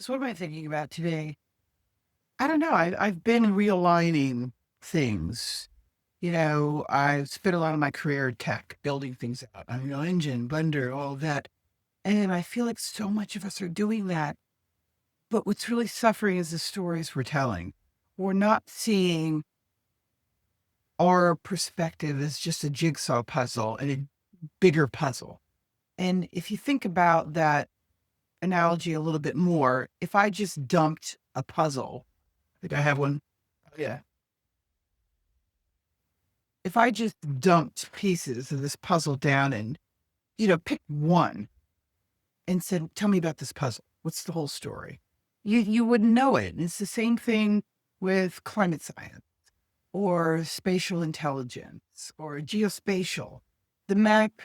So what am I thinking about today? I don't know. I've been realigning things. I've spent a lot of my career in tech, building things out. Engine, Blender, all of that. And I feel like so much of us are doing that. But what's really suffering is the stories we're telling. We're not seeing our perspective as just a jigsaw puzzle and a bigger puzzle. And if you think about that analogy a little bit more, if I just dumped a puzzle, I think I have one. Oh, yeah. If I just dumped pieces of this puzzle down and, picked one and said, tell me about this puzzle. What's the whole story? You wouldn't know it. And it's the same thing with climate science or spatial intelligence or geospatial. The map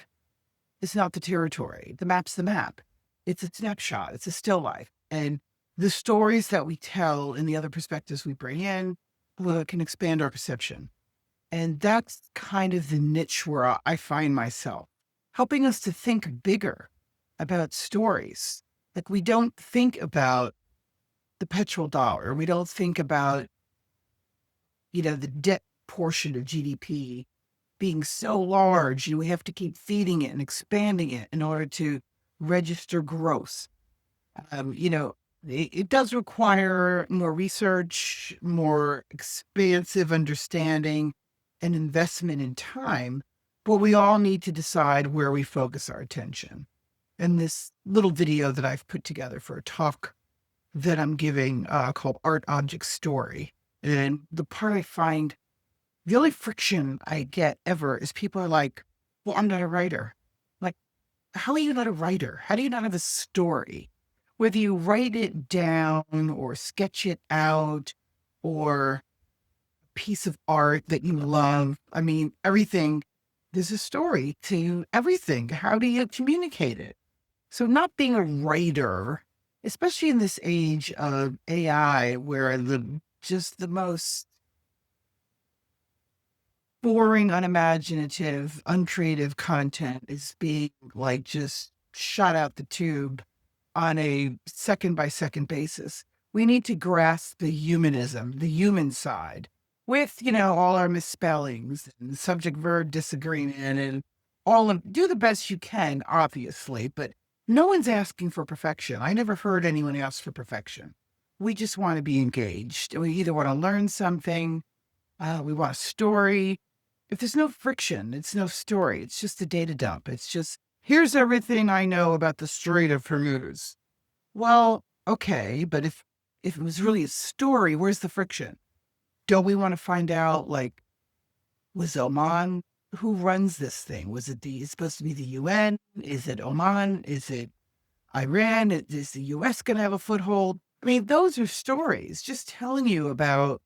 is not the territory. The map's the map. It's a snapshot. It's a still life. And the stories that we tell and the other perspectives we bring in can expand our perception. And that's kind of the niche where I find myself, helping us to think bigger about stories. Like we don't think about the petrol dollar. We don't think about, the debt portion of GDP being so large. We have to keep feeding it and expanding it in order to register growth. It does require more research, more expansive understanding, and investment in time, but we all need to decide where we focus our attention. And this little video that I've put together for a talk that I'm giving called Art Object Story. And the part I find the only friction I get ever is people are like, well, I'm not a writer. Like, how are you not a writer? How do you not have a story? Whether you write it down or sketch it out or a piece of art that you love, everything, there's a story to everything. How do you communicate it? So, not being a writer, especially in this age of AI, where just the most boring, unimaginative, uncreative content is being like just shot out the tube on a second by second basis. We need to grasp the humanism, the human side with, all our misspellings and subject verb disagreement and all of do the best you can, obviously, but no one's asking for perfection. I never heard anyone ask for perfection. We just want to be engaged. We either want to learn something, we want a story. If there's no friction, it's no story. It's just a data dump. It's just, here's everything I know about the Strait of Hormuz. Well, okay, but if it was really a story, where's the friction? Don't we want to find out, like, was Oman, who runs this thing? Was it it's supposed to be the UN? Is it Oman? Is it Iran? Is the US going to have a foothold? Those are stories just telling you about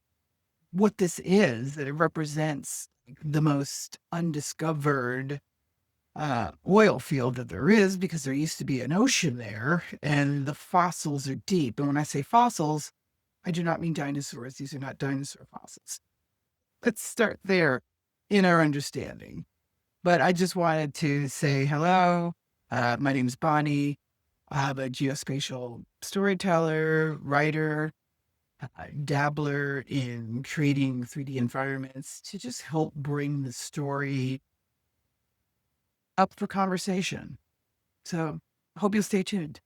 what this is, that it represents the most undiscovered oil field that there is because there used to be an ocean there and the fossils are deep. And when I say fossils, I do not mean dinosaurs. These are not dinosaur fossils. Let's start there in our understanding. But I just wanted to say hello. My name is Bonnie. I'm a geospatial storyteller, writer, dabbler in creating 3D environments to just help bring the story up for conversation. So hope you'll stay tuned.